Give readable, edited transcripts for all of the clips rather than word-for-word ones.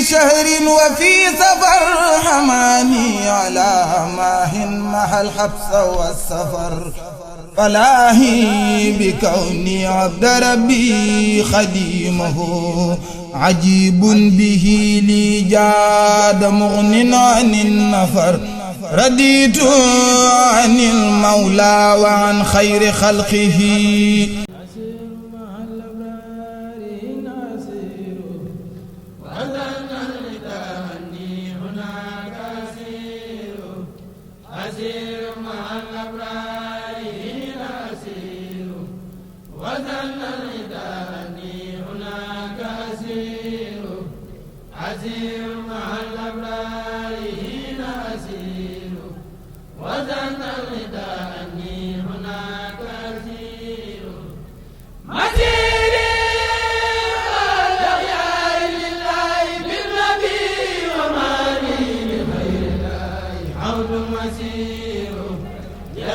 شهر وفي سفر حماني على ماه مع الحبس والسفر فلاهي بكوني عبد ربي خديمه عجيب به لي جاد مغن عن النفر رديت عن المولى وعن خير خلقه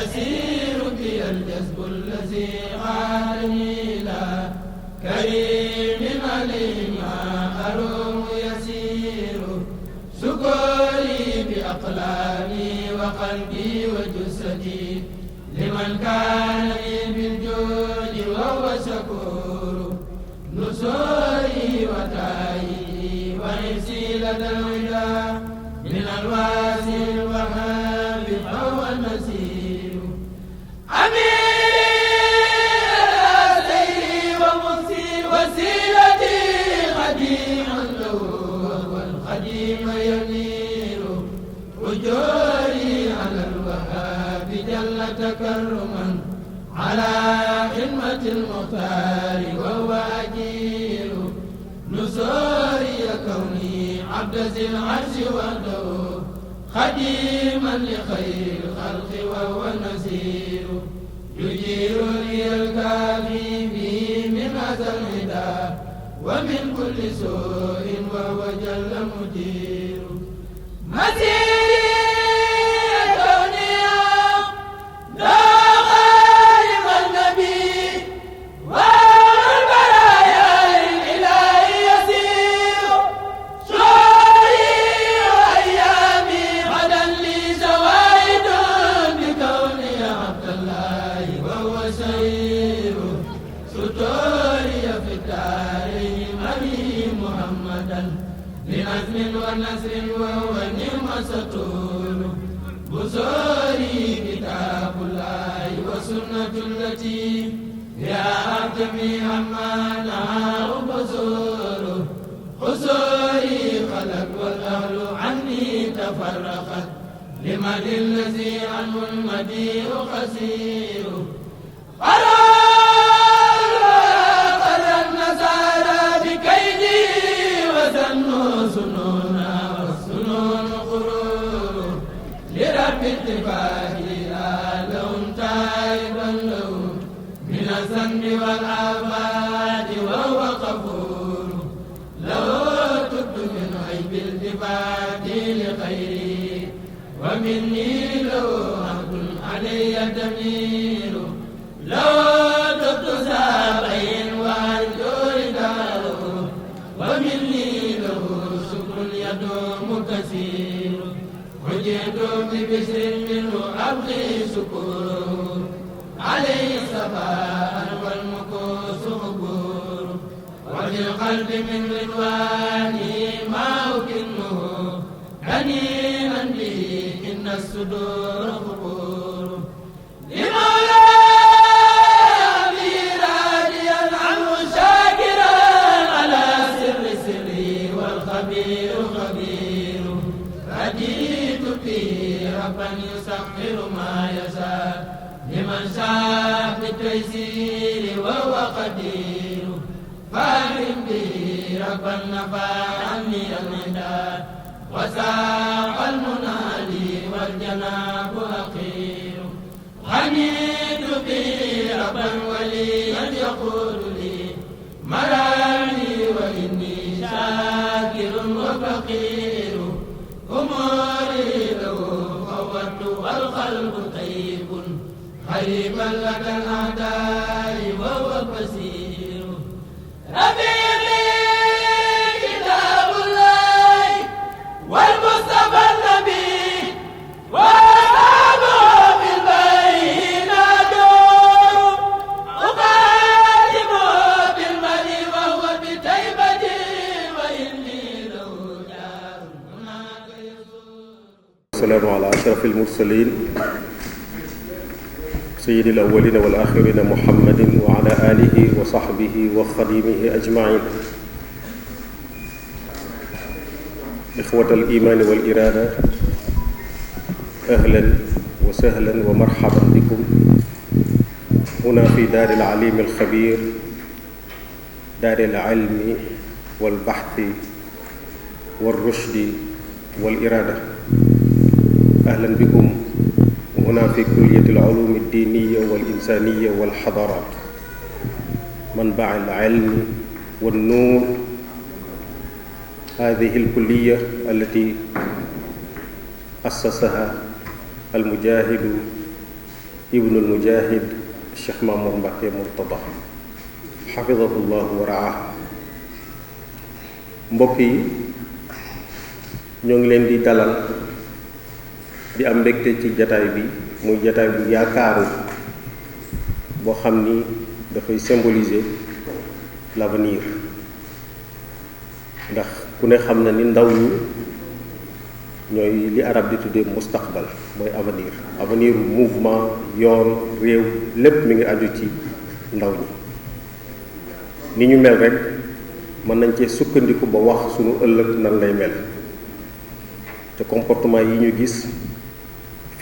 يسير بي الجذب الذي غادني إلى كريم عليه ما أروم يسير سكوري بأقلامي وقلبي وجسدي لمن كان لي بالجود وهو شكور نصوري وتأييدي وحرصي لدى الوداع من الواسع الوهاب فهو النسير أمير سيري ومكسي وسيلتي خديما له وهو الخديم ينير أجوري على الوهاب جل تكرما على خدمة المختار وهو أجير نصوري كوني عبد ذي العرش وحده خديما لخير الخلق وهو نذير يجير لي الكافي به من أذى الهدى ومن كل سوء وهو جل مدير مسيري كوني داخل النبي ونسر وهو نعم ستور بصوري كتاب الله وسنة التي يا أبتمي أمانها بصور خسوري خلق والأهل عني تفرقت لمن الذي عنه المديء خسير قرر النصارى بكيدي وزنوا سنونا والسنون غرور لرب اتفاقي لهم تائبا له من الذنب والآفات وهو غفور له تبت من عيب التفات لخيري ومني له عهد علي دمير له تبت سابعين وأرجو رداءه ومني له شكر يدوم كثير وجئت ببشر منه أبغي شكور عليه صفاء والمكوس غبور وفي القلب من رضوانه ما أكنه هنيئا به إن الصدور غبور ربا يسخر ما يشاء لمن شاء بالتيسير وهو قدير فاهم به ربا نفى عني الندى وساق المنادي والجناب أخير حميد به ربا وليا يقول لي مرامي وإني شاكر وفقير أموري له فوت والقلب طيب قريبا لك الأعداء وهو بصير ربيبي كتاب الله والسلام على أشرف المرسلين سيد الأولين والآخرين محمد وعلى آله وصحبه وخديمه أجمعين. إخوة الإيمان والإرادة، أهلا وسهلا ومرحبا بكم هنا في دار العليم الخبير، دار العلم والبحث والرشد والإرادة. أهلا بكم هنا في كلية العلوم الدينية والإنسانية والحضارات، منبع العلم والنور. هذه الكلية التي أسسها المجاهد ابن المجاهد الشيخ مامور مباكي مرتضى حفظه الله ورعاه. mbokk yi ñoo ngi leen di dalal di am mbégte ci jataay bi, muy jataay bu yaakaaru boo xam ni dafay symboliser l'avenir, ndax ku ne xam na ni ndaw ñi ñooy li arab di tuddee mustaqbal, mooy avenir mouvement, yoon, réew, lépp mi ngi aju ci ndaw ñi. ni ñu mel rek mën nañ cee sukkandiku ba wax sunu ëllëg nan lay mel, te comportement yi ñu gis,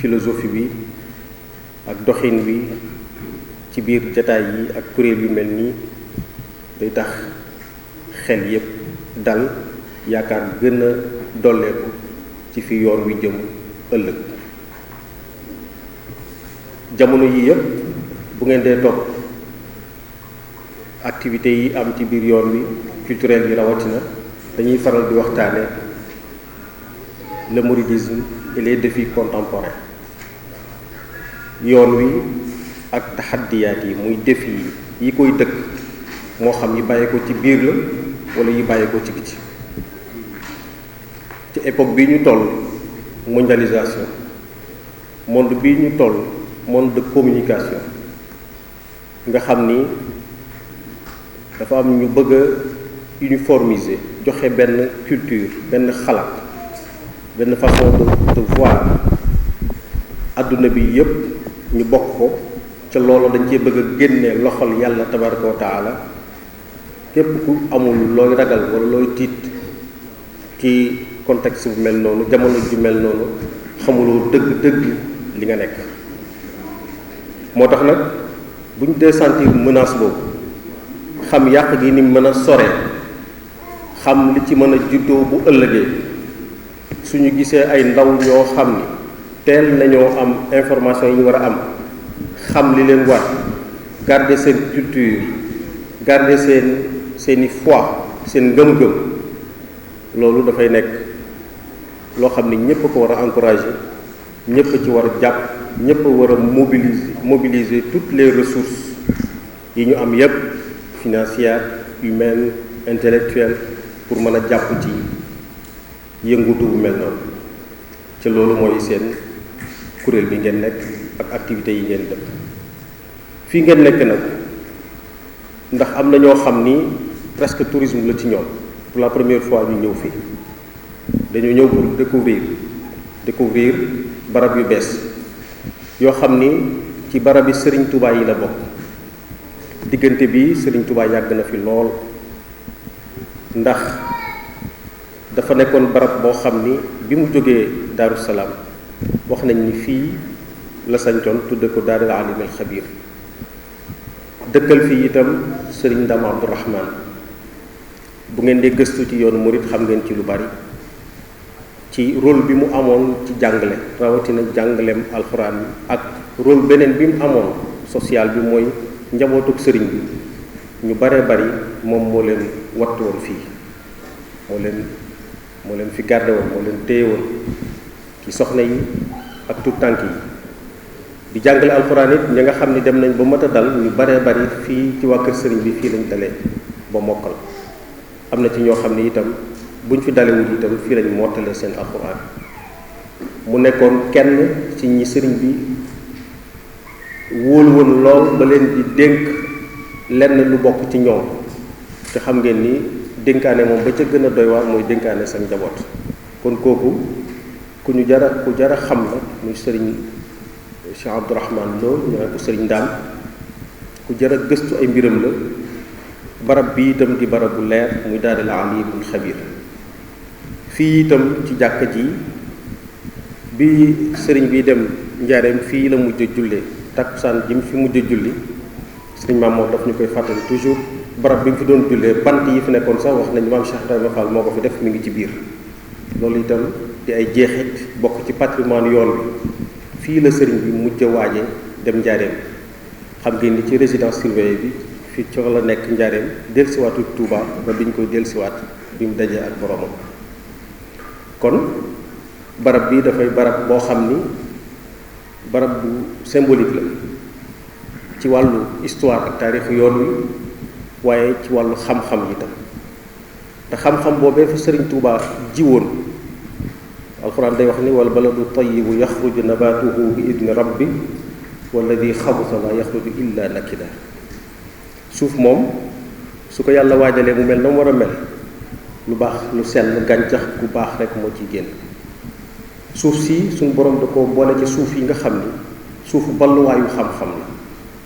philosophie bi ak doxin bi ci biir jataay yi ak kuréel yu mel nii day tax xel yépp dal, yaakaar gën a dolleeku ci fi yoon wi jëm ëllëg. jamono yi yépp bu ngeen dee topp activités yi am ci biir yoon wi, culturel yi rawatina, dañuy faral di waxtaane le mouridisme et les défis contemporains. yoon wi ak taxaddiyaat yi, muy défi yi koy dëkk, moo xam yi bàyyi ko ci biir la wala yi bàyyi ko ci biti. ci époque bi ñu toll, mondialisation, monde bi ñu toll, monde de communication, nga xam ni dafa am ñu bëgg a uniformiser, joxe benn culture, benn xalaat, benn façon de voir adduna bi yépp ñu bokk ko, ca loolu dañ cee bëgg a génne loxol yàlla tabaraka wa taala. képp ku amul looy ragal wala looy tiit ci contexte bu mel noonu, jamono ju mel noonu, xamuloo dëgg-dëgg li nga nekk. moo tax nag bu ñu dee sentir menace boobu, xam yàq gi ni mën a sore, xam li ci mën a juddoo bu ëllëgee, suñu gisee ay ndaw ñoo xam ni teel nañoo am information yi ñu war a am, xam li leen war, garder seen culture, garder seeni foi, seen ngëm-ngëm, loolu dafay nekk loo xam ni ñépp ko war a encourager, ñépp ci war a jàpp, ñépp war a mobiliser toutes les ressources yi ñu am yépp, financières, humaines, intellectuelles, pour mën a jàpp ci yëngutu bu mel noonu. ci loolu mooy seen kuréel bi ngeen nekk ak activités yi ngeen def. fii ngeen nekk nag, ndax am na ñoo xam ni presque tourisme la ci ñoom, pour la première fois ñu ñëw fii. dañu ñëw pour découvrir barab yu bees yoo xam ni ci barab yi Serigne Touba yi la bokk. diggante bi Serigne Touba yàgg na fi lool, ndax dafa nekkoon barab boo xam ni bi mu jógee Daaru Salaam wax nañ ni fii la sañcoon tudde ko Daarul Alim al Xabir. dëkkal fii itam Serigne Ndam Abdourahman. bu ngeen dee gëstu ci yoonu murit xam ngeen ci lu bari ci rôle bi mu amoon ci jàngale, rawatina jàngaleem alxuraan bi, ak rôle beneen bi mu amoon social bi, mooy njabootuk sëriñ bi ñu baree bari moom moo leen wattu woon fii, moo leen fi garde woon, moo leen téye woon ci soxna yi ak tout tànk yi. di jàngale alxuraan it ñi nga xam ni dem nañ ba mat a dal, ñu baree bari fii ci waa kër sëriñ bi fii lañ dalee ba mokkal. am na ci ñoo xam ne itam buñ fi dalewul itam fii lañ mottalee seen alxuraan. mu nekkoon kenn ci ñi sëriñ bi wóolu woon lool ba leen di dénk lenn lu bokk ci ñoom, te xam ngeen ni dénkaane moom ba ca gën a doy waar mooy dénkaane sa njaboot. kon kooku ku jara xam la muy sëriñ Cheikh Abdourahman Lo ñu naan ko sëriñ Ndaam ku jara gëstu ay mbiram la. barab bi itam di barab bu leer muy daaril alimul xabir fii itam ci jàkka ji bi sëriñ bi dem njaareem fii la mujj a jullee takkusaan ji mu fi mujj a julli sëriñ maam moom daf ñu koy fàttali toujours barab bi mu fi doon jullee bant yi fi nekkoon sax wax nañu maam Cheikh Ibrahima Fall moo ko fi def mi ngi ci biir loolu itam di ay jeexit bokk ci patrimoine yoon bi fii la sëriñ bi mujj a waaje dem njaareem xam ngeen ni ci résidence surveillée bi fii ci la nekk njaareem dellusiwaatu Touba ba biñ koy dellusiwaat bi mu dajee ak boromam kon barab bi dafay barab boo xam ni barab bu symbolique la ci wàllu histoire ak taarixu yoon wi waaye ci wàllu xam-xam yi tam te xam-xam boobee fa sëriñ Touba jiwoon alxuraan day wax ni wal baladu tayyibu yaxruju nabatuhu bi idni rabbi walladi xabusa la yaxruju illa nakida suuf moom su ko yàlla waajalee mu mel na mu war a mel lu baax lu sell gàncax gu baax rek moo ciy génn suuf si suñu borom da ko boole ci suuf yi nga xam ni suufu balluwaayu xam-xam la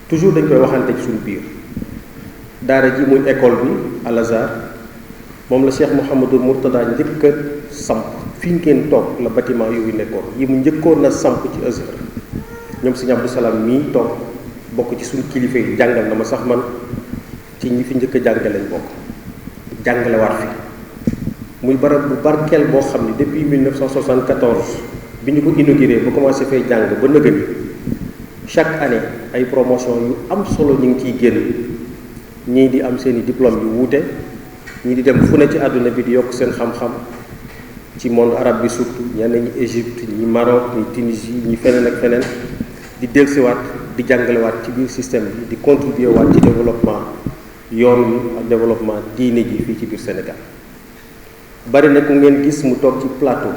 toujours dañ koy waxante ci suñu biir daara ji muy école bi Al Azhar moom la Cheikh Mouhamadul Mourtada njëkk a samp fi ngeen toog la bâtiment yooyu nekkoon yi mu njëkkoon na samp ci Azhar ñoom sëñ Abdou Salaam mii toog bokk ci suñu kilifa yi jàngal na ma sax man ci ñi fi njëkk a jàngale lañ bokk jàngale waat fi muy barab bu barkeel boo xam ne depuis 1974 bi ñu ko inauguré ba commencé fay jàng ba nëgëni chaque année ay promotion yu am solo ñu ngi ciy génn ñii di am seeni diplôme yu wuute ñii di dem fu ne ci àdduna bi di yokk seen xam-xam ci monde arabe bi surtout ñenn ñi Égypte ñi Maroc ñi Tunisie ñi feneen ak feneen di dellusiwaat di jàngalewaat ci biir système bi di contribuer waat ci développement yoon wi ak développement diine ji fii ci biir Sénégal bari na ku ngeen gis mu toog ci plateau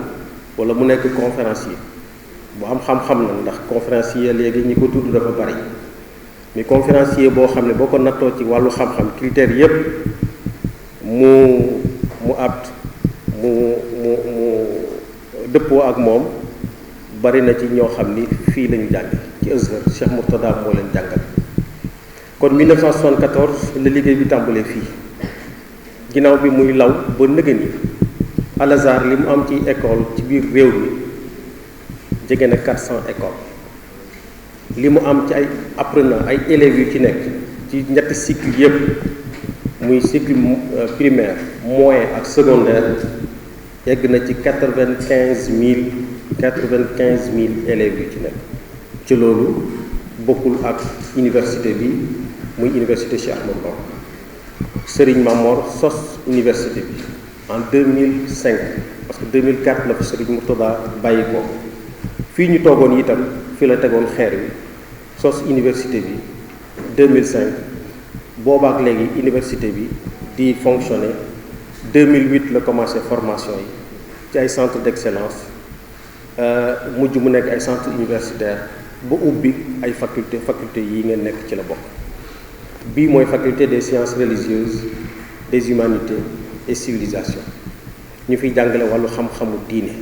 wala mu nekk conférencier bu am xam-xam na ndax conférencier léegi ñi ko tudd dafa bari mais conférencier boo xam ne boo ko nattoo ci wàllu xam-xam critères yépp mu apte mu dëppoo ak moom bari na ci ñoo xam ni fii lañu jàng ci Azhar Cheikh Mourtada moo leen jàngal kon 1974 la liggéey bi tàmbalee fii ginnaaw bi muy law ba nëgëni Al Azhar li mu am ci école ci biir réew mi jege na 400 écoles li mu am ci ay apprenants ay élèves yu ci nekk ci ñetti cycle yépp muy cycle primaire moyen ak secondaire yegg na ci 95 000 élèves yu ci nekk ci loolu bokkul ak université bi muy université Cheikh Ahmadou Bamba Serigne Mamor sos université bi en 2005 parce que 2004 la fa Serigne Mourtada bàyyi ko fii ñu toogoon itam fi la tegoon xeer wi sos université bi 2005 boobaak léegi université bi di fonctionner 2008 la commencé formation yi ci ay centre d'excellence mujj mu nekk ay centre universitaire ba ubbi ay faculté yi ngeen nekk ci la bokk bii mooy faculté des sciences religieuses des humanités et civilisation ñu fiy jàngale wàllu xam-xamu diine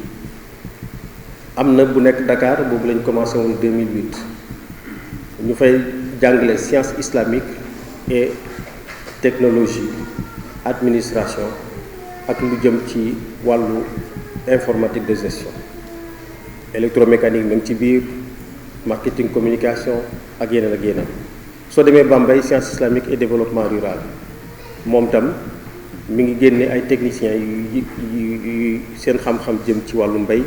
am na bu nekk Dakar boobu lañ commencé woon 2008 ñu fay jàngale science islamique et technologie administration ak lu jëm ci wàllu informatique de gestion électromécanique mi ngi ci biir marketing communication ak yeneen soo demee Bambey science islamique et développement rural moom tam mi ngi génne ay techniciens yu seen xam-xam jëm ci wàllu mbay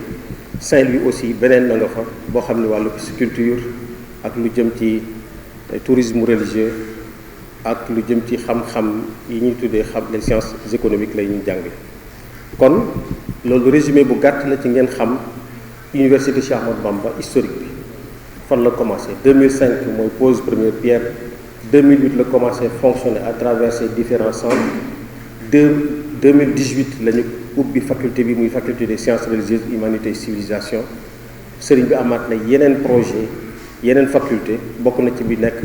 Saint-Louis aussi beneen na nga fa boo xam ne wàllu pisciculture ak lu jëm ci tourisme religieux ak lu jëm ci xam-xam yi ñuy tuddee les sciences économiques la ñuy jàng kon loolu résumé bu gàtt la ci ngeen xam université Cheikh Ahmadou Bamba historique bi fan la commencé 2005 mooy pose première pierre 2008 la commencé fonctionner à travers ces différents centres 2018 la ñu ubbi faculté bi muy faculté des sciences religieuses humanités et civilisation sëriñ bi amaat na yeneen projet yeneen faculté bokk na ci bi nekk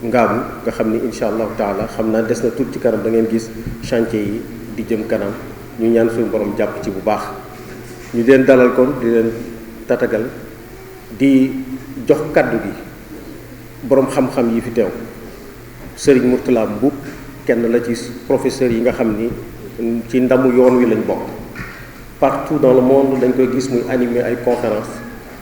ngaabu nga xam ni incha allahu taala xam naa des na tuuti ci kanam da ngeen gis chantier yi di jëm kanam ñu ñaan suñu borom jàpp ci bu baax ñu leen dalal kon di leen tatagal di jox kàddu gi boroom xam-xam yi fi teew Serigne Mourtala Mboup kenn la ci professeur yi nga xam ni ci ndamu yoon wi lañ bokk partout dans le monde dañ koy gis muy animer ay conférences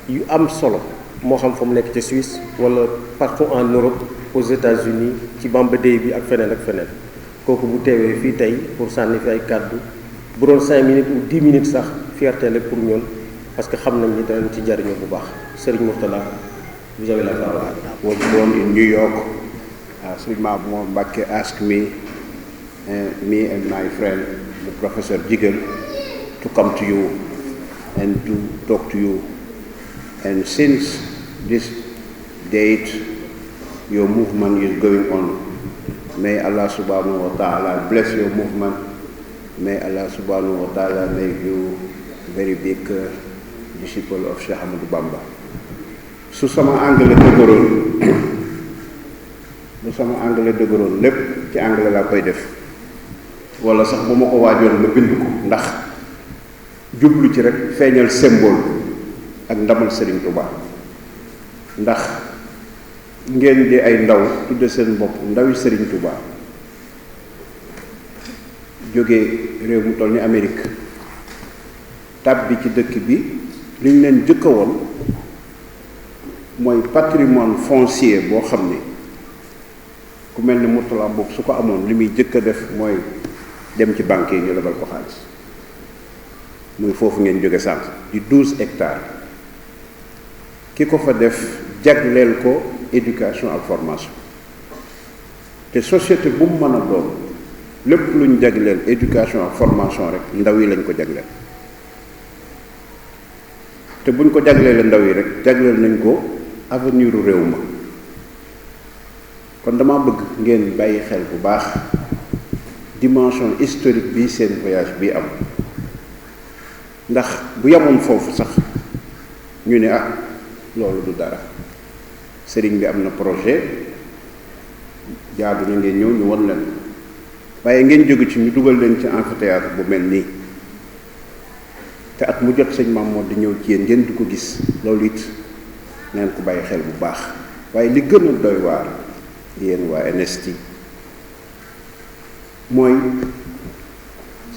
yu am solo moo xam fa mu nekk ci Suisse wala partout en Europe aux États-Unis ci Bambey bi ak feneen kooku bu teewee fii tey pour sànni fi ay kàddu bu doon 5 minutes ou 10 minutes sax fierté la pour ñun parce que xam nañ ni danañ ci jariñoo bu baax Serigne Mourtala vous avez la parole. Was born in New York. Serigne Mamour Mbacké asked me and my friend, the Professor Jigel, to come to you and to talk to you. And since this date, your movement is going on. May Allah subhanahu wa ta'ala bless your movement. May Allah subhanahu wa ta'ala make you very big disciple of Cheikh Ahmadou Bamba. su sama anglais dëgëroon lépp ci anglais laa koy def wala sax bu ma ko waajoon ma bind ko ndax jublu ci rek feeñal symbole ak ndamal Serigne Touba ndax ngeen di ay ndaw tudde seen bopp ndawi Serigne Touba jóge réew mu toll ni Amérique tàbbi ci dëkk bi liñ leen jëkka woon mooy patrimoine foncier boo xam ni ku mel ni Mourtala Mboup su ko amoon li muy jëkk a def mooy dem ci banque yi ñu lebal ko xaalis muy foofu ngeen jóge sànq di 12 hectares ki ko fa def jagleel ko éducation ak formation te société bu mu mën a doon lépp luñ jagleel éducation ak formation rek ndaw yi lañ ko jagleel te buñ ko jagleele ndaw yi rek jagleel nañ ko avenir u réew ma kon dama bëgg ngeen bàyyi xel bu baax dimension historique bi seen voyage bi am ndax bu yamoon foofu sax ñu ne loolu du dara sëriñ bi am na projet jaadu na ngeen ñëw ñu won leen waaye ngeen jóge ci ñu dugal leen ci amphithéâtre bu mel nii te at mu jot sëñ Mamour di ñëw ci yéen ngeen di ko gis loolu it neen ko bàyyi xel bu baax waaye li gën a doy waar yéen waa NST mooy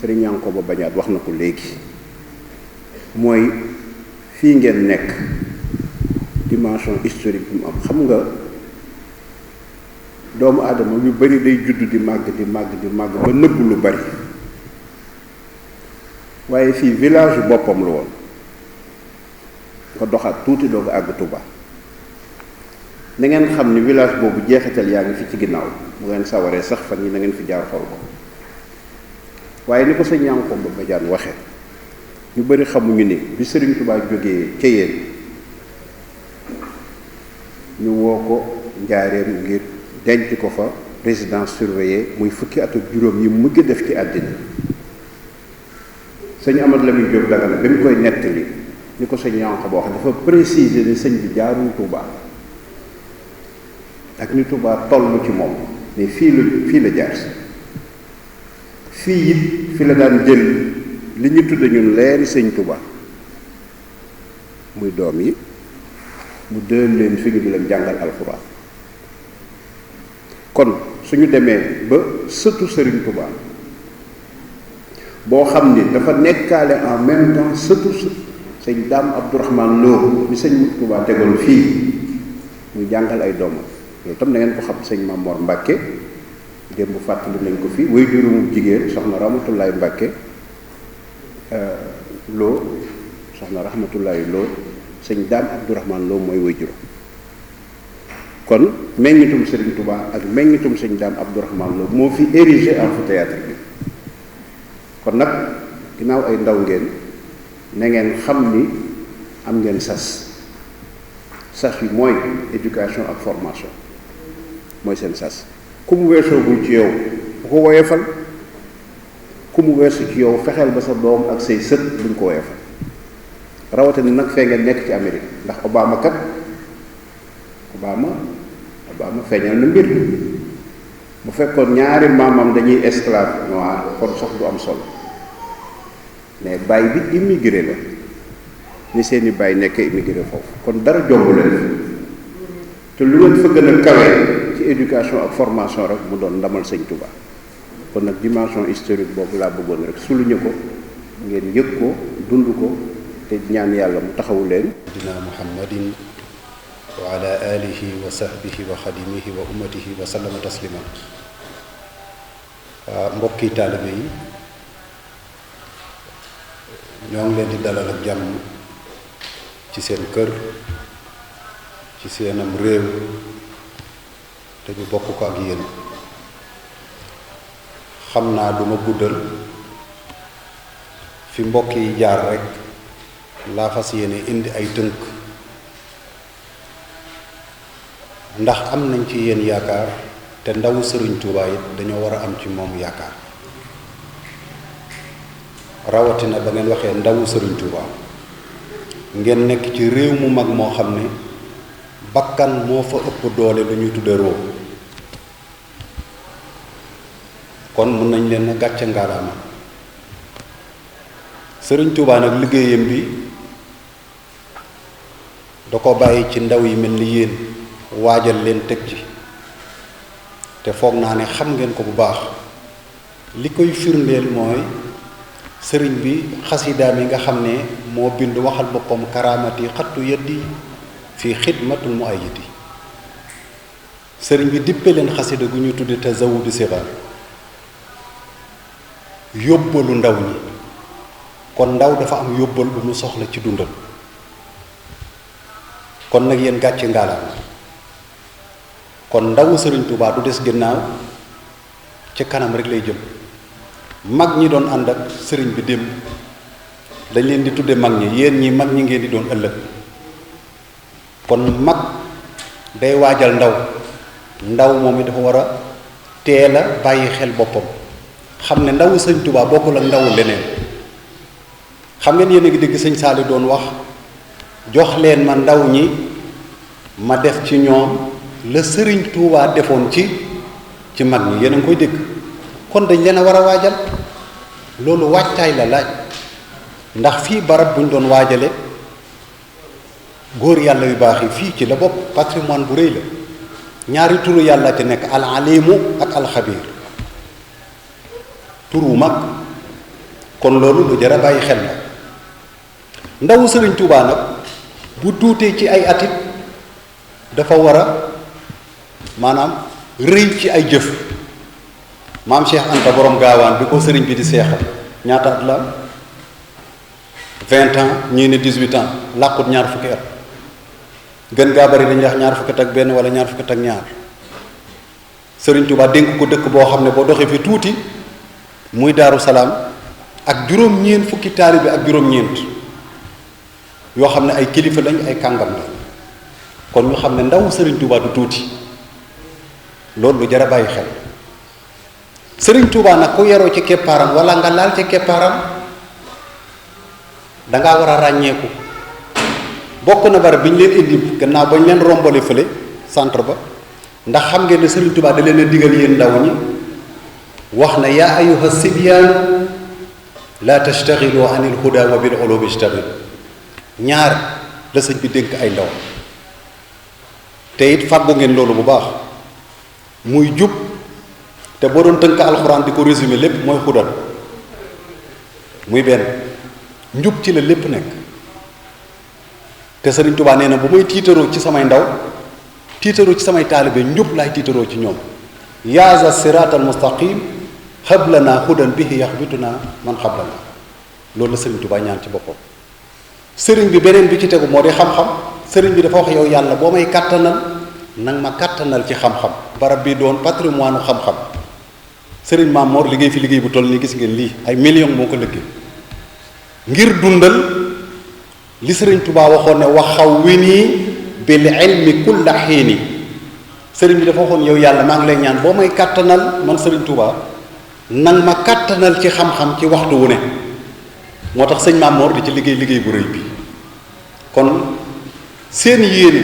sëriñ Yankoba Bañaat wax na ko léegi mooy fii ngeen nekk dimension historique bi mu am xam nga doomu aadama yu bari day judd di màgg ba nëbb lu bari waaye fii village boppam la woon nga doxaat tuuti doog a àgg Touba na ngeen xam ni village boobu jeexital yaa ngi fi ci ginnaaw bu ngeen sawaree sax fan yi na ngeen fi jaar xool ko waaye ni ko sëñ Yankoba Badiane waxe ñu bari xamuñu ni bi Serigne Touba jógee ca yéen ñu woo ko njaareem ngir denc ko fa résidence surveillée muy fukki at ak juróom yi mujj def ci àddina sëñ Amadou Lamine Diop Dagana bi mu koy nettali ni ko sëñ Yankoba wax dafa préciser ni sëñ bi jaarul Touba ak ni Touba toll ci moom mais fii la jaar si fii it fi la daan jël li ñu tudde ñun leeri sëñ Touba muy doom yi mu dël leen fi ñu di leen jàngal alxuraan kon suñu demee ba sëtu Serigne Touba boo xam ni dafa nekkaale en même temps sëtu sëñ Dame Abdourahmane Lo bi sëñ Touba tegoon fii muy jàngal ay doomam loolu tam da ngeen ko xam sëñ Mamor Mbacké démb fàttali nañ ko fii way juróomu jigéen soxna Rahmatullahi Mbacké Lo soxna Rahmatullahi Lo sëñ Dame Abdourahmane Lo mooy way juróom kon meññitum Serigne Touba ak meññitum sëñ Dame Abdourahmane Lo moo fi érigé amphithéâtre bi kon nag ginnaaw ay ndaw ngeen na ngeen xam ni am ngeen sas yi mooy éducation ak formation mooy seen sas ku mu weesoogul ci yow bu ko woyefal ku mu weesu ci yow fexeel ba sa doom ak say sët buñ ko woyefal rawatina nag fee ngeen nekk ci Amérique ndax Obama feeñal na mbir bu fekkoon ñaari maamam dañuy esclave noir kon sax du am solo mais baay bi immigré la ni seeni baay nekk immigré foofu kon dara jomb leen te lu leen fa gën a kawee ci éducation ak formation rek mu doon ndamal sëñ Touba kon nag dimension historique boobu laa bëggoon rek souligner ko ngeen yëg ko dund ko te ñaan yàlla mu taxawu leen dina muhammadin wa ala alihi wa sahbihi wa xadimihi wa ummatihi wa sallama taslima mbokki taalibe yi ñoo ngi leen di dalal ak jàmm ci seen kër ci seenam réew te ñu bokk ko ak yéen xam naa du ma guddal fi mbokk yi jaar rek laa fas yéene indi ay tënk ndax am nañ ci yéen yaakaar te ndawu Sëriñ Tuubaa it dañoo war a am ci moom yaakaar rawatina ba ngeen waxee ndawu Sëriñ Tuubaa ngeen nekk ci réew mu mag moo xam ne bakkan moo fa ëpp doole lu ñuy tudde roo kon mun nañ leen a gàcce ngaalaama Sëriñ Tuubaa nag liggéeyam bi da ko bàyyi ci ndaw yi mel ni yéen waajal leen teg ci te foog naa ne xam ngeen ko bu baax li koy firndeel mooy sëriñ bi xasidaam yi nga xam ne moo bind waxal boppam karaamati xattu yaddi fii xidmatul mu ay yiti sëriñ bi dippe leen xasida gu ñu tudde tazawudu sigar yóbbalu ndaw ñi kon ndaw dafa am yóbbal bu mu soxla ci dundal kon nag yéen gàcce ngaalaam kon ndawu Sëriñ Tuubaa du des ginnaaw ci kanam rek lay jëm mag ñi doon ànd ak sëriñ bi démb dañ leen di tudde mag ñi yéen ñi mag ñi ngeen di doon ëllëg kon mag day waajal ndaw moom it dafa war a teel a bàyyi xel boppam xam ne ndawu Sëriñ Tuubaa bokkul ak ndawu leneen xam ngeen yéen a ngi dégg sëñ Saali doon wax jox leen ma ndaw ñi ma def ci ñoom la Sëriñ Tuubaa defoon ci mag ñi yéen a ngi koy dégg kon dañ leen a war a waajal loolu waajtaay la laaj ndax fii barab bu ñu doon waajale góor yàlla yu baax yi fii ci la bopp patrimoine bu rëy la ñaari turu yàlla ci nekk al alimu ak alxabiir tur wu mag kon loolu lu jar a bàyyi xel la ndawu Sëriñ Tuubaa nag bu tuutee ci ay atit dafa war a maanaam rëy ci ay jëf maam Cheikh Anta borom gaawaan bi ko sëriñ bi di seexal ñaata at la 20 ans ñii ne 18 ans làqut ñaar fukki at gën gaa bari dañuy wax ñaar fukki at ak benn wala ñaar fukki at ak ñaar Sëriñ Tuubaa dénk ko dëkk boo xam ne boo doxee fi tuuti muy Daaru Salaam ak juróom-ñeent fukki taalibe ak juróom-ñeent yoo xam ne ay kilifa lañ ay kàngam la kon ñu xam ne ndaw Sëriñ Tuubaa du tuuti loolu lu jar a bàyyi xel Sëriñ Tuubaa nag ku yaroo ci keppaaram wala nga laal ci keppaaram dangaa war a ràññeeku bokk na bari bi ñu leen indi gannaaw ba ñu leen rombale fële centre ba ndax xam ngeen ne Sëriñ Tuubaa da leen a digal yéen ndaw ñi wax na yaa ayyuha sibyaan laa tastaxilu anil huda wa bil ulumi istaxil ñaar la sëñ bi dénk ay ndaw te it fàggu ngeen loolu bu baax muy jub te boo doon tënk alxuraan di ko résumé lépp mooy xudal muy benn njub ci la lépp nekk te Sëriñ Tuubaa nee na bu may tiitaroo ci samay ndaw tiitaroo ci samay taalibe njub laay tiitaroo ci ñoom yaaza siraatal mustaqim xablana xudan bihi yaxbituna man xablana loolu la Sëriñ Tuubaa ñaan ci boppam sëriñ bi beneen bi ci tegu moo di xam-xam sëriñ bi dafa wax yow yàlla boo may kàttanal nag ma kàttanal ci xam-xam barab bi doon patrimoine xam-xam sëriñ Maam Mor liggéey fi liggéey bu toll nii gis ngeen lii ay millions moo ko liggéey ngir dundal li Sëriñ Tuubaa waxoon ne waxaw wi nii bil ilmi kulla xiini sëriñ bi dafa waxoon yow yàlla maa ngi lay ñaan boo may kàttanal man Sëriñ Tuubaa nag ma kàttanal ci xam-xam ci waxtu wu ne moo tax sëñ Maam Mor di ci liggéey liggéey bu rëy bi kon seen yéene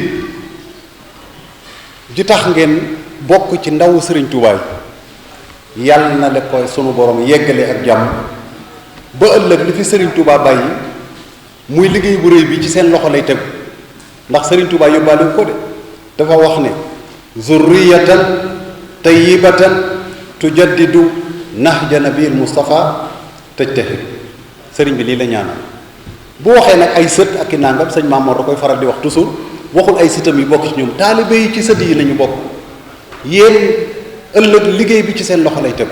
ji tax ngeen bokk ci ndawu Sëriñ Tuubaa yi yàlla na le koy sunu borom yeggale ak jàmm ba ëllëg li fi Sëriñ Tuubaa bàyyi muy liggéey bu rëy bi ci seen loxo lay tegu ndax Sëriñ Tuubaa yóbbaale ko de dafa wax ne zurriyatan tayyibatan tujaddidu nahja nabil Mustafa tajtahid sëriñ bi lii la ñaanal. bu waxee nag ay sët ak i nangam sëñ Mamoor da koy faral di wax toujours waxul ay sëtam yi bokk ci ñoom taalibe yi ci sët yi la ñu bokk yéen ëllëg liggéey bi ci seen loxo lay tegu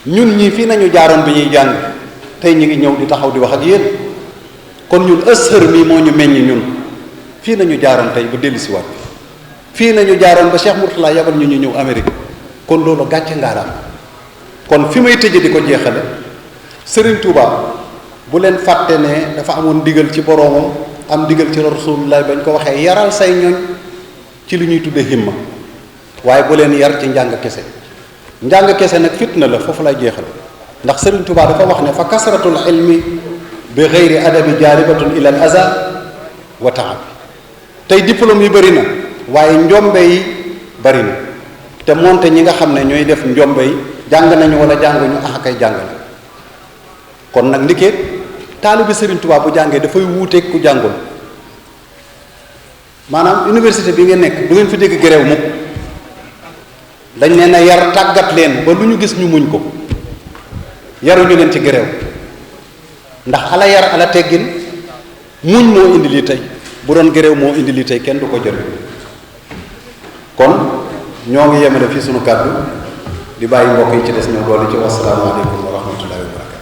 ñun ñii fii nañu jaaroon bi ñuy jàng tey ñu ngi ñëw di taxaw di wax ak yéen kon ñun ëssër mi moo ñu meññ ñun fii nañu jaaroon tey ba dellusiwaat fii nañu jaaroon ba Cheikh Mourtala yabal ñu ñëw Amérique kon loolu gàcce ngaaraam kon fi may tëje di ko jeexale Serigne Touba bu leen fàtte ne dafa amoon ndigal ci boroomam am ndigal ci Rasulullah bañ ko waxee yaral say ñoñ ci li ñuy tudde himma waaye bu leen yar ci njàng kese njàng kese nag fitna la foofu lay jeexal ndax Serigne Touba dafa wax ne fa kasratul ilmi bi ghayri adabi jaalibatun ila al aza wa taab tey diplôme yi bëri na waaye njombe yi bëri na te moonte ñi nga xam ne ñooy def njombe yi jàng nañu wala jànguñu kay jàng na kon nag ndikeet taalibi Serigne Touba bu jàngee dafay wuuteeg ku jàngul maanaam université bi ngeen nekk du ngeen fi dégg gerew mukk dañ leen a yar tàggat leen ba lu ñu gis ñu muñ ko yaruñu leen ci gerew ndax ala yar ala teggin muñ moo indi lii tey bu doon gerew moo indi lii tey kenn du ko jël kon ñoo ngi yemale fii sunu kàddu di bàyyi mbokk yi ci des ñëw doole ci wasalaamaaleykum wa rahmatullahi wa barakatu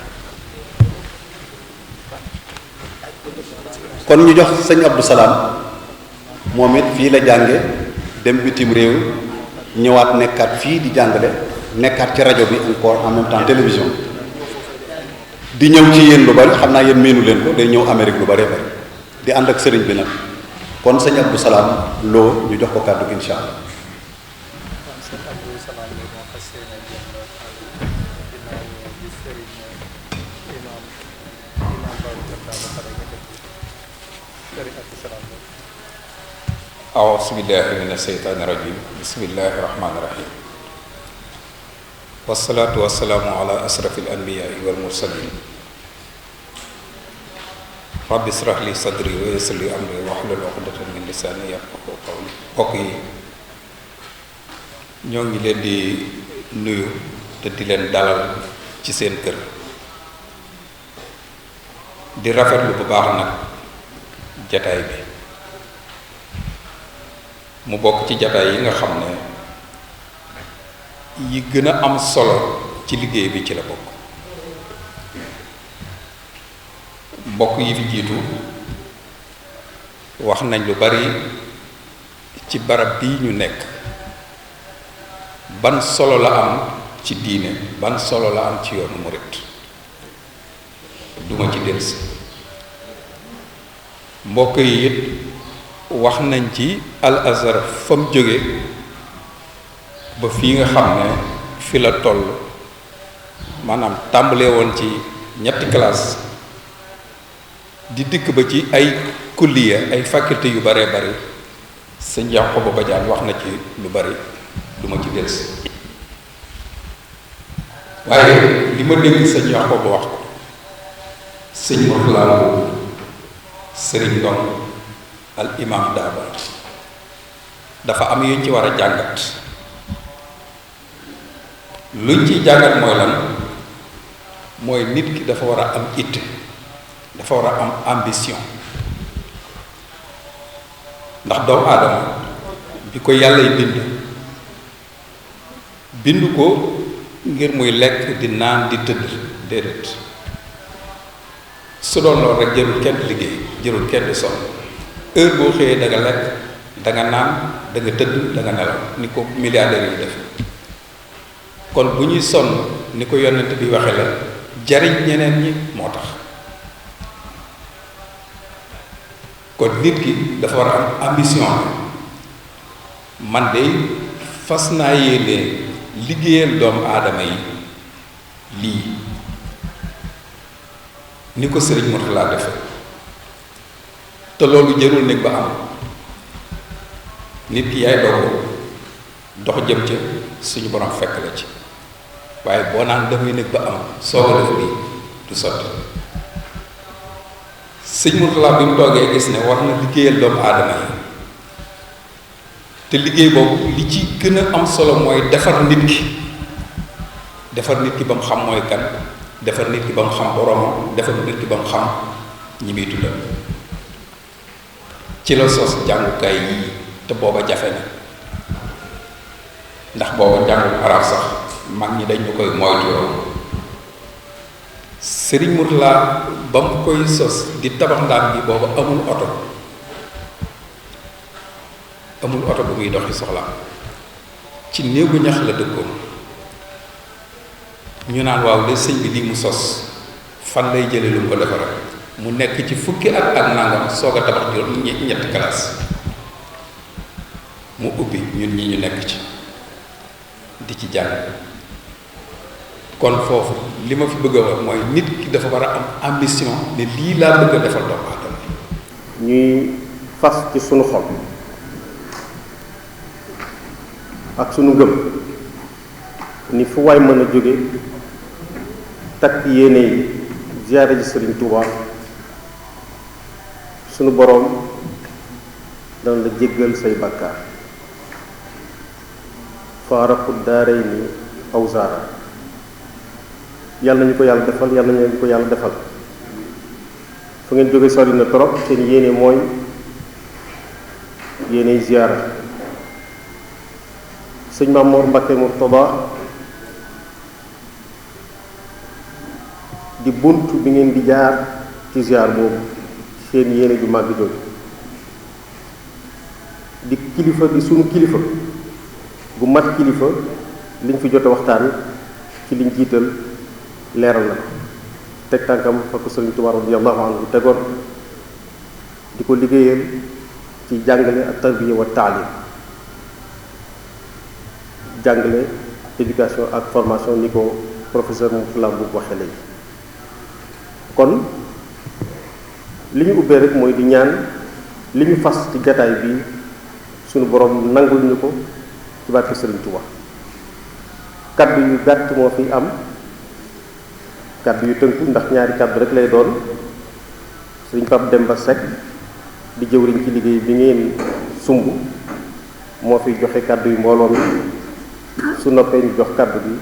kon ñu jox sëñ Abdou Salaam moom it fii la jànge dem bitim réew ñëwaat nekkaat fii di jàngale nekkaat ci rajo bi encore en même temps télévision di ñëw ci yéen lu bari xam naa yéen miinu leen ko day ñëw Amérique lu bari bari di ànd ak sëriñ bi nag kon sëñ Abdou Salaam loo ñu jox ko kàddu gi insha allah أعوذ بالله من الشيطان الرجيم بسم الله الرحمن الرحيم والصلاة والسلام على أشرف الأنبياء والمرسلين رب اشرح لي صدري ويسر لي أمري واحلل عقدة من لساني يفقهوا قولي mbokk yi ñoo ngi leen di nuyu te di leen dalal ci seen kër di rafetlu bu baax nag jataay bi mu bokk ci jataay yi nga xam ne yi gën a am solo ci liggéey bi ci la bokk mbokk yi fi jiitu wax nañ lu bari ci barab bii ñu nekk ban solo la am ci diine ban solo la am ci yoonu murit duma ci delsi mbokk yi it wax nañ ci al azhar fa mu jóge ba fii nga xam ne fi la toll maanaam tàmbalee woon ci ñetti classe di dikk ba ci ay kulliya ay faculté yu baree bari sëñ Yankhoba Badiane wax na ci lu bari duma ci delsi waaye li ma dégg sëñ Yankhoba wax ko sëñ Mourtala sëriñ Ndong al imam Daaba dafa am yuñ ci war a jàngat luñ ciy jàngat mooy lan mooy nit ki dafa war a am itte dafa war a am ambition ndax doomu aadama bi ko yàllay bind ko ngir muy lekk di naan di tëdd déedéet su doon loolu rek jërul kenn liggéey jërul kenn di sonn heure boo xëyee da nga lekk da nga naan da nga tëdd da nga nelaw ni ko milliardaires yi def kon bu ñuy sonn ni ko yonent bi waxe la jariñ ñeneen ñi moo tax kon nit ki dafa war a am ambition man de fas naa yéene liggéeyal doomu aadama yi lii ni ko sëriñ Mourtala defe te loolu jërul nekk ba am nit ki yaay doog dox jëm ca suñu borom fekk la ci waaye boo naan damay nekk ba am soo ko def lii du sotti sëñ Mourtala bi mu toogee gis ne war na liggéeyal doomu aadama yi te liggéey boobu li ci gën a am solo mooy defar nit ki ba mu xam mooy kan, defar nit ki ba mu xam boromam, defar nit ki ba mu xam ñi muy dundal. ci la sos jàngukaay yii te booba jafe na ndax booba jàngul arab sax mag ñi dañ ñu koy moytu. Sëriñ Mourtala ba mu koy sos di tabax ndaam bi booba amul oto bu muy doxi soxla ci néegu ñax la dëkkoon. ñu naan waaw de sëñ bi lii mu sos fan lay jële lu mu ko defaral mu nekk ci fukki at ak nangam soog a tabax ñetti classe mu ubbi ñun ñi ñu nekk ci di ci jàng. kon foofu li ma fi bëgg a wax mooy nit ki dafa war a am ambition ne lii laa bëgg a defal doomu aadama ñuy fas ci sunu xol ak sunu ngëm ni fu waay mën a jóge takk yéene yi ziyaare ji Sëriñ Tuubaa sunu boroom dana la jéggal say bàkkaar faaraqu daarayni aw zaara. yàlla nañu ko yàlla defal yàlla nañu ko yàlla defal fu ngeen jóge sori na trop seen yéene mooy yéeney ziyaara sëñ Maam Mor Mbàkke Murtada di bunt bi ngeen di jaar ci ziyaar boobu seen yéene ju màgg jooju di kilifa di sunu kilifa gu mat kilifa liñ fi jote waxtaan ci liñ jiital leeral na ko teg tànkam fa ko Sëriñ Tuubaa radiyallahu anhu tegoon di ko liggéeyal ci jàngale ak tarbiya wa taalim jàngale éducation ak formation ni ko professeur Mourtala bu waxee léegi. kon li ñu ubbee rek mooy di ñaan li ñu fas ci jataay bi sunu borom nangul ñu ko ci barke Sëriñ Tuubaa. kaddu yu gàtt moo fi am kaddu yu tënku ndax ñaari kaddu rek lay doon. Sëriñ Pape Demba Seck di jëwriñ ci liggéey bi ngeen sumb moo fi joxe kaddu yu mbooloo mi su noppee ñu jox kaddu bi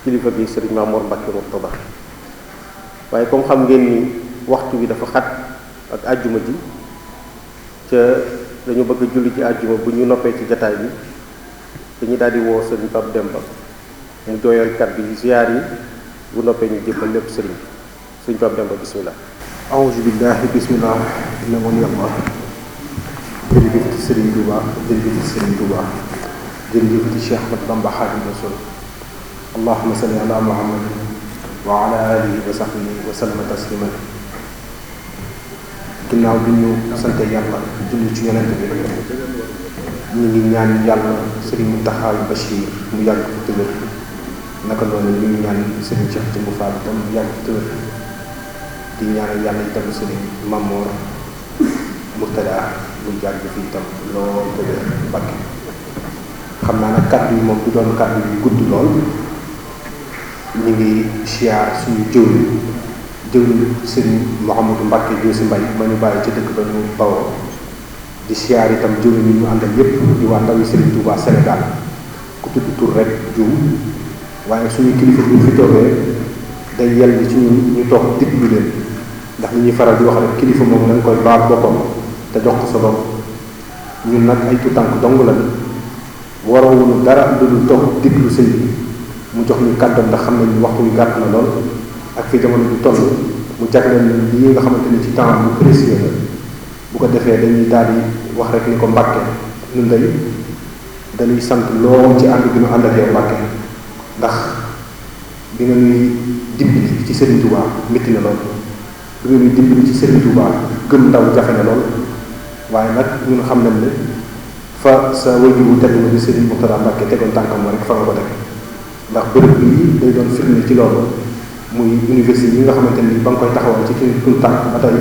kilifa gi Sëriñ Mamour Mbacke Murtada. waaye comme xam ngeen ni waxtu bi dafa xat ak àjjuma ji ca dañu bëgg a julli ci àjjuma bu ñu noppee ci jataay bi dañuy daal di woo Sëriñ Pape Demba mu jooyal kaddu yi ziyaar yi bu noppee ñu jébbal lépp sëriñ bi. Sëriñ Pape Demba bismillah. awuzu billahi bismillah inna wali allah jërëjëf ci Sëriñ Tuubaa jërëjëf ci Sëriñ Tuubaa jërëjëf ci Cheikh Ahmad Bamba Xaadimu Rasuul allahumma salli ala muhammad wa ala alihi wa sahbihi wa sallama tasliman. ginnaaw bi ñu sante yàlla julli ci yonent bi ñu ngi ñaan yàlla Sëriñ Muntaxa Bachir mu yàgg fi tëwër naka noonu ñu ngi ñaan Sëriñ Cheikh Jëmbu Fall tam mu yàgg fi tëwër di ñaanal yàlla itam Sëriñ Mamour Murtada mu jàgg fi itam lool te Mbàkke. xam naa nag kàddu yi moom du doon kàddu yu gudd lool ñu ngi siyaar suñu jëwriñ Sëriñ Mouhamadou Mbàkke Joosi Mbay ma ñu bàyyi ci dëkk ba ñu bawoo di siyaar itam jëwriñ yi ñu àndal yépp di waa ndawi Sëriñ Touba Sénégal ku tudd tur rek juum waaye suñu kilifa bu ñu fi toogee day yell ci ñu toog diglu leen ndax li ñuy faral di wax rek kilifa moom nañ koy baal boppam te jox ko sa bopp. ñun nag ay tuutànk dong la waroowuñu dara lu dul toog diglu sëñ bi mu jox ñu kàddoom ndax xam nañu waxtu wi gàtt na lool ak fi jamono bi toll mu jagleel lii nga xamante ni ci temps bu précieux la bu ko defee dañuy daal di wax rek ni ko Mbàkke ñun day dañuy sant lool ci ànd bi ñu ànd ak yow Mbàkke ndax bi nga ñuy dimbali ci Serigne Touba métti na lool bi nga ñuy dimbali ci Serigne Touba gëm ndaw jafe na lool waaye nag ñun xam nañ ne fa sa wajur bu tedd bi Serigne Mourtada Mbacke tegoon tànkam rek fa nga ko teg ndax bërëb bii day doon firnde ci loolu muy université yi nga xamante ni ba nga koy taxawal ci suñu tànk ba tey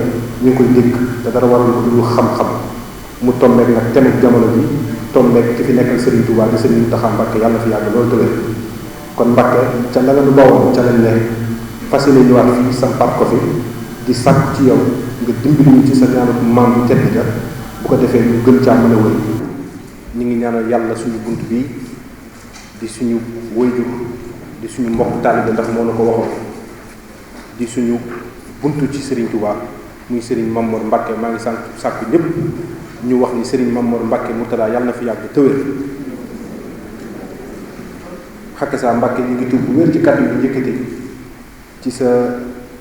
ñu ngi koy dégg te dara waral ko dul xam-xam mu tombeek nag tamit jamono bi tombeek ki fi nekkal Serigne Touba di Serigne Mountakha Mbacke yàlla fi yàgg loolu tëwee kon Mbacke ca la nga nu bawoon ca lañ ne fas yéene ñëwaat fii sampaat ko fi di sàkk ci yow nga dimbali ñu ci sa ñaanu maam bu tedd ga bu ko defee ñu gën caa mën a wëy. ñu ngi ñaanal yàlla suñu bunt bii di suñu wayjur di suñu mbokk taalibe ndax moo na ko waxoon di suñu buntu ci Serigne Touba muy Serigne Mamor Mbacke maa ngi sàkku ñëpp ñu wax ni Serigne Mamor Mbacke Murtada yàlla na fi yàgg tëwér xakk saa Mbacke ñu ngi tuub bu wér ci kàddu yi yëkkati ci sa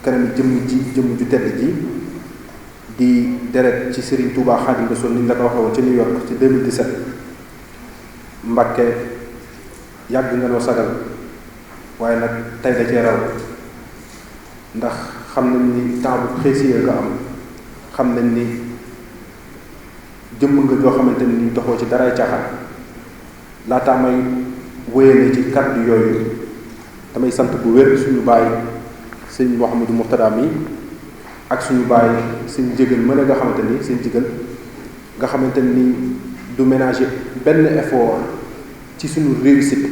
kanam jëmm ju tedd ji di deret ci Serigne Touba Xaadimu Rasuul ni ñu la ko waxee woon ci New York ci 2017 Mbacke yàgg nga noo sagal waaye nag tey da cee raw ndax xam nañ ni temps bu précieux nga am xam nañ ni jëmm nga joo xamante ni doxoo ci daray caaxaan laataa may wéyale ci kàddu yooyu damay sant bu wér suñu bàyyi sëñ Mouhamadou Mourtada mi ak suñu bàyyi sëñ jégal mën a nga xamante ni sëñ jégal nga xamante ni du ménager benn effort ci suñu réussite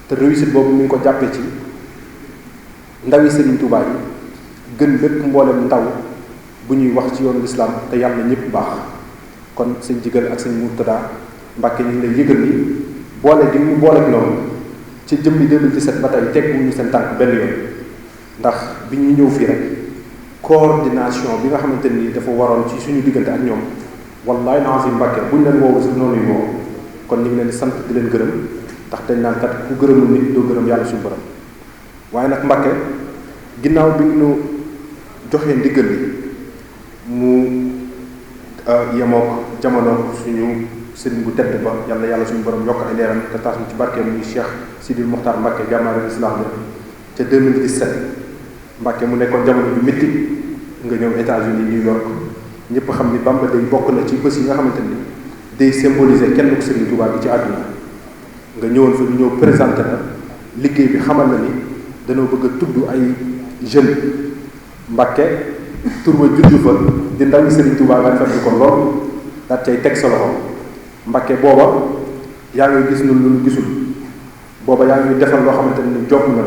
te réussite boobu mi ngi ko jàppee ci ndawi Serigne Touba yi gën bépp mboolem ndaw bu ñuy wax ci yoonu lislaam te yàlla ñëpp baax kon sëñ jigal ak sëñ Murtada Mbàkke ñu ngi lay yëgal ni boole gi mu boole noonu ci jëmmi 2017 ba tey teg ñu seen tànk benn yoon ndax bi ñu ñëw fii rek coordination bi nga xamante ni dafa waroon ci suñu diggante ak ñoom wallaay naa si Mbàkke buñ leen woowu si noonu yu woo kon ñu ngi leen di sant di leen gërëm ndax dañ naan kat ku gërëmul nit doo gërëm yàlla suñu borom waaye nag Mbàkke ginnaaw bi ñu joxee ndigal li mu yemook jamono suñu sëriñ bu tedd ba yàlla suñu borom yokk ay leeram te taas mu ci barkeem muy Cheikh Sidil Mokhtar Mbàkke jàmbaare islam la ca 2017 Mbàkke mu nekkoon jamono bi métti nga ñëw États-Unis New York ñëpp xam ni Bamba day bokk na ci bés yi nga xamante ni day symboliser kenn ku Sëriñ Tuubaa bi ci àdduna nga ñëwoon fa ñu ñëw présenté la liggéey bi xamal na ni dañoo bëgg a tudd ay jeunes Mbàkke tur ba juddu fa di ndawi Sëriñ Tuubaa nga rafetlu ko lool daat cay teg sa loxo Mbàkke booba yaa ngi gis lu ñu gisul booba yaa ngi defal loo xamante ni jopp na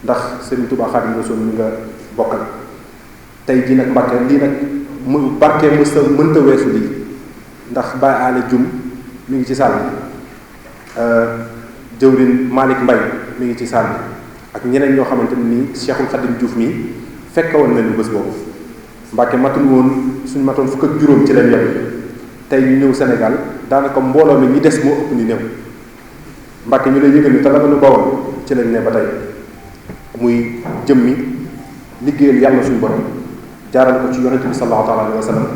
ndax Sëriñ Tuubaa Xaadimu Rasuul mi nga bokkal tey jii nag Mbàkke lii nag mu barke mënta weesu lii ndax Baye Aale Jum mi ngi ci saal bi jëwrin Malick Mbay mi ngi ci saal bi ak ñeneen ñoo xamante ni Cheikhul Khadim Diouf mi fekk woon nañu bés boobu Mbàkke matul woon suñu matoon fukk ak juróom ci leen yem tey ñu ñëw Sénégal daanaka mbooloo mi ñi des moo ëpp ni néew Mbàkke ñu lay yëgal ni te la nga nu bawoon ci lañ ne ba tey muy jëmmi liggéeyal yàlla suñu borom jaarale ko ci yonente bi sallallahu taala alayhi wa sallam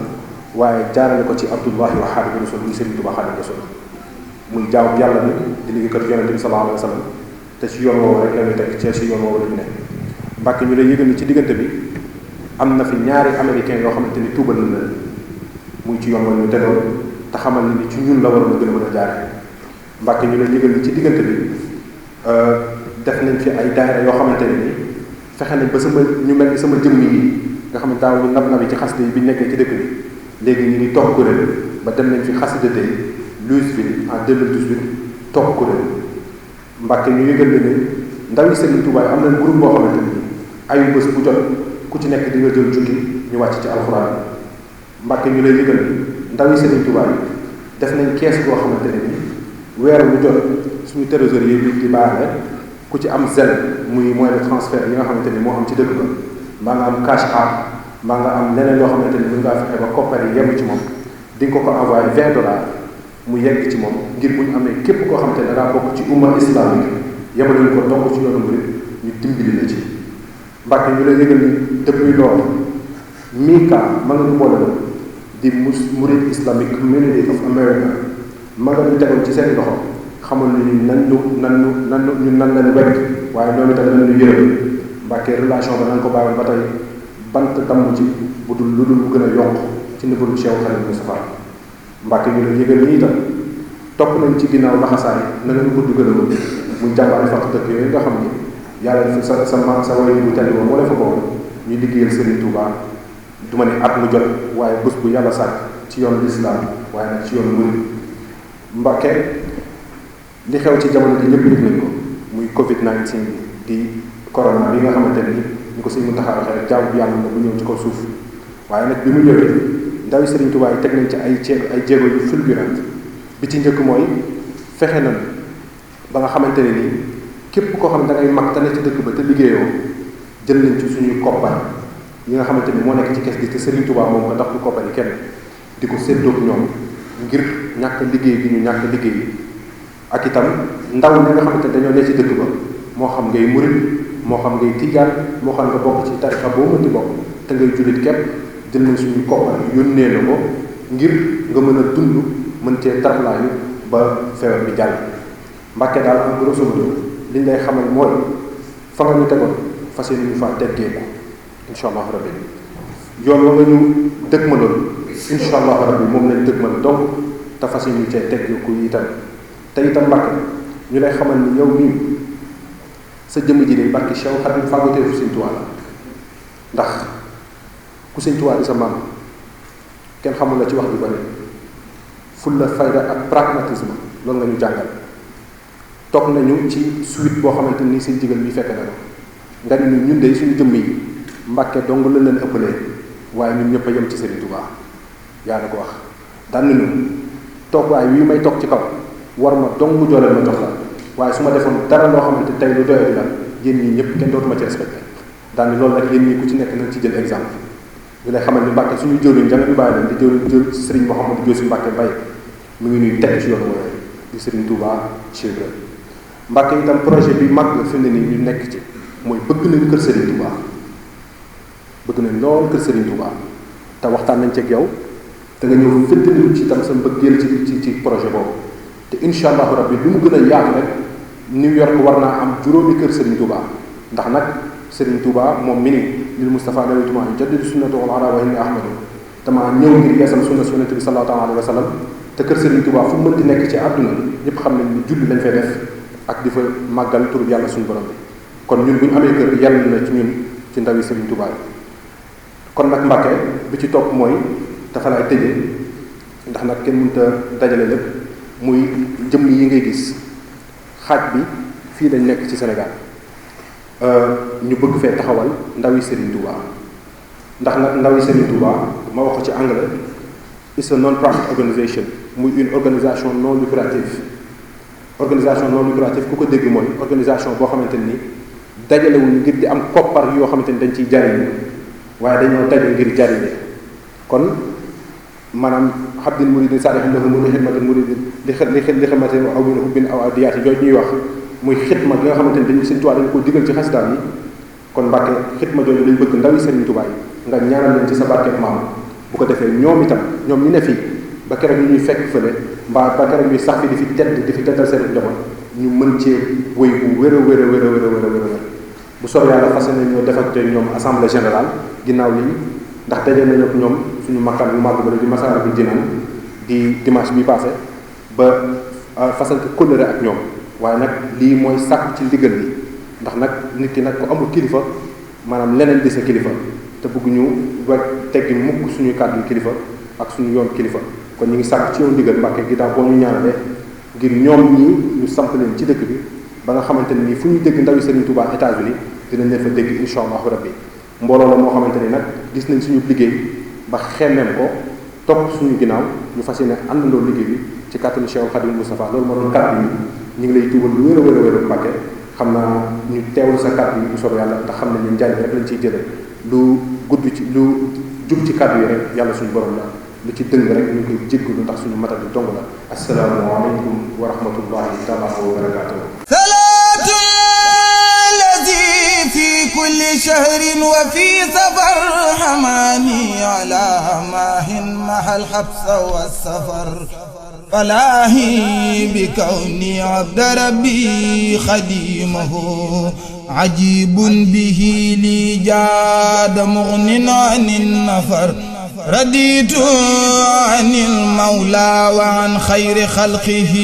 waaye jaarale ko ci Abdullahi wa Xaadimu Rasuul muy Sëriñ Tuubaa Xaadimu Rasuul muy jaamu yàlla bi di liggéeykat yonente bi sallallahu alayhi wa sallam te ci yoon woowu rek la ñuy teg ci yoon woowu la ñu ne Mbàkke ñu lay yëgal ni ci diggante bi am na fi ñaari américain yoo xamante ni tuubal na leen muy ci yoon woowu ñu tegoon te xamal ni ci ñun la waroon a gën a mën a jaare Mbàkke ñu lay yëgal ni ci diggante bi def nañ fi ay daayira yoo xamante ne ni fexe nañ ba sama ñu mel ni sama jëmm yi nga xam ne daaw ñu nab nabi ci xasida yi bi nekkee ci dëkk bi léegi ñu ngi toog kuréel ba dem nañ fi xasida tey Louisville en 2018 toog kuréel Mbàkke ñu yëgal ne ndaw yi Sëriñ Tuubaa am nañ groupe boo xamante ni ayu bés bu jot ku ci nekk di nga jël jukki ñu wàcc ci alxuraan Mbàkke ñu lay yëgal ni ndaw yi Sëriñ Tuubaa yi def nañ kees boo xamante ne ni weer bu jot suñu trésorier bi di baaxee ku ci am zel muy moyen de transfert yi nga xamante ni moo am ci dëkk ba mbaa nga am cash app mbaa nga am leneen loo xamante ni mën ngaa fexe ba koppar yi yem ci moom di nga ko envoyé $20 mu yegg ci moom ngir bu ñu amee képp koo xamante ne dangaa bokk ci umma islamique yemalañu ko donc ci yoonu murid ñu dimbali la ci Mbàkke ñu lay yëgal ni depuis loolu Mika ma nga ñu boole la di Murid Islamic Community of America ma nga ñu tegoon ci seen loxo xamal ni nan leen wekk waaye ñoom itam nan ñu yërëm Mbàkke relation ba nañ ko bàyyi ba tey bant damm ci bu dul lu dul bu gën a yokk ci niveau Cheikh Khadim Moustapha Mbàkke ñu la yëgal ni itam topp nañ ci ginnaaw laxasaay na leen gudd gën a muy jàmbaale fàtt dëkk yooyu nga xam ni yàlla sa way bu tedd moo la fa bokk ñu liggéeyal Serigne Touba du ma ne at mu jot waaye bés bu yàlla sàkk ci yoonu lislaam waaye nag ci yoonu murid Mbàkke li xew ci jamono ji ñëpp def nañ ko muy Covid-19 di corona bi nga xamante ni ñu ko sëñ Muntaxa waxee rek jaamu bi yàlla la bu ñëw ci kaw suuf waaye nag bi mu ñëwee ndawi Sëriñ Tuubaa yi teg nañ ci ay jéego yu fulgurant bi ci njëkk mooy fexe nañ ba nga xamante ne nii képp koo xam ne da ngay mag te ne ci dëkk ba te liggéeyoo jël nañ ci suñuy koppar yi nga xamante ni moo nekk ci kees gi te Sëriñ Tuubaa moom ko ndax du koppar yi kenn di ko séddoog ñoom ngir ñàkk liggéey gi ñu ñàkk liggéey ak itam ndaw ñi nga xamante ne dañoo ne ci dëkk ba moo xam ngay murit moo xam ngay tijaan moo xam nga bokk ci tarixa boo mënti bokk te ngay jullit képp jël nañ suñu koppar yónnee la ko ngir nga mën a dund mën cee tarlaayu ba feebar bi jàll. Mbàkke daal am grosso modo liñ lay xamal mooy fa nga ñu tegoon fas yéene ñu faa teggee ko incha allah rabbi yoon wa nga ñu dëgmaloon incha allah rabbi moom lañ dëgmal donc te fas yéene ñu cee teggee ko itam te itam Mbàkke ñu lay xamal ni yow mii sa jëmm ji de barki Cheikh Xadim fàggatee fu Sëñ Tuubaa la ndax ku Sëñ Tuubaa di sa maam kenn xamul la ci wax ju bari fulla fayda ak pragmatisme loolu nga ñu jàngal toog nañu ci suite boo xamante ni seen digal bi fekk na ko nga ni ñun de suñu jëmm yi Mbàkke dong la leen ëppalee waaye ñun ñëpp a yem ci Sëriñ Tuubaa yaa na ko wax daan nañu toog waaye wi may toog ci kaw war ma dong mu jooleel ma jox la waaye su ma defoon dara loo xamante tey lu doyati la yéen ñii ñëpp kenn dootuma ci respecté daan ni loolu nag yéen ñii ku ci nekk nañ ci jël exemple ñu lay xamal ni Mbàkke suñu jëwriñ ja nga ñu bàyyi leen di jël Sëriñ Mouhamadou Diossi Mbàkke Mbaye mu ngi ñuy teg ci yoonu woowu di Sëriñ Tuubaa Cheikh Mbàkke itam projet bi mag la fi ne nii ñu nekk ci mooy bëgg nañ kër Sëriñ Tuubaa bëgg nañ lool kër Sëriñ Tuubaa te waxtaan nañ ci ak yow te nga ñëw fëttali ci itam sa mbëggeel ci projet boobu te incha allahu rabbi li mu gën a yaatu rek New York war naa am juróomi kër Sëriñ Tuubaa ndax nag Sëriñ Tuubaa moom mi ni lil Mustafa nawaytumaa jaddidu sunnata wal ara wa inni ahmadu dama ñëw ngir yeesal sunna Yonent bi sallallahu alayhi wa sallam te kër Sëriñ Tuubaa fu mu mënti nekk ci àdduna ñëpp xam nañ ni julli lañ fay def ak di fa màggal turub yàlla suñu borom bi kon ñun bu ñu amee kër yàlla na ci ñun ci ndawi Sëriñ Tuubaa yi kon nag Mbàkke bi ci topp mooy dafa laay tëjee ndax nag kenn mënut a dajale lépp muy jëmm yi ngay gis xaaj bi fii lañ nekk ci Sénégal ñu bëgg fee taxawal ndawi Sëriñ Tuubaa ndax nag ndawi Sëriñ Tuubaa ma wax ko ci anglais it's a non-profit organisation muy une organisation non lucrative organisation non lucrative ku ko dégg mooy organisation boo xamante ni dajalewuñu ngir di am koppar yoo xamante ni dañ ciy jariñu waaye dañoo daje ngir jariñe kon maanaam xabdin muridin saadixin lahu mu xidmatin muridin li xidmatin aw min hubbin aw adiyaati jooju ñuy wax muy xidma gi nga xamante ni dañ Sëriñ Tuubaa dañu ko digal ci xasidaam yi kon Mbàkke xidma jooju lañ bëgg ndawi Sëriñ Tuubaa yi nga ñaanal leen ci sa barkeeb maam bu ko defee ñoom itam ñoom ñu ne fii ba keroog ñu ñuy fekk fële mbaa ba keroog ñuy sax fi di fi tedd di fi teddal seen njaboot ñu mën cee wéy bu wér a wér a wér a wér a wér a wér bu soobee yàlla fas yéene ñoo def ak ñoom assemblée générale ginnaaw lii ndax daje nañu ak ñoom suñu makkaan bu màgg ba di Masaalikul Jinaan di dimanche bi passé ba fasante kóllëre ak ñoom waaye nag lii mooy sàkk ci ndigal li ndax nag nit ki nag ku amul kilifa maanaam leneen di sa kilifa te bëgg ñu ba teggi mukk suñu kàddu kilifa ak suñu yoon kilifa kon ñu ngi sàkk ci yow ndigal Mbàkke ginnaaw boo ñu ñaanalee ngir ñoom ñii ñu samp leen ci dëkk bi ba nga xamante ne nii fu ñu dégg ndawi Sëriñ Tuubaa États-Unis dinañ leen fa dégg insha allahu rabbi mbooloo la moo xamante ni nag gis nañ suñu liggéey ba xemmeem ko topp suñu ginnaaw ñu fas yéene àndandoo liggéey bi ci kàttanu Cheikh Khadim Moustapha loolu moo doon kàddu yi ñu ngi lay tuubal lu wér a wér a wér Mbàkke xam naa ñu teewlu sa kàddu yi bu soobee yàlla te xam ne ñu njariñ rek lañ ciy jëlee lu gudd ci lu jub ci kàddu yi rek yàlla suñu borom la lu ci dëng rek ñu ngi koy jéggalu ndax suñu matal bi dong la assalaamu aleykum wa rahmatullahi taala wa barakatuh salaatu lazi fi kulli shahrin wa fi safar hamani ala mahin mahal habsa wa safar فلاهي بكوني عبد ربي خديمه عجيب به لي جاد مغن عن النفر رديت عن المولى وعن خير خلقه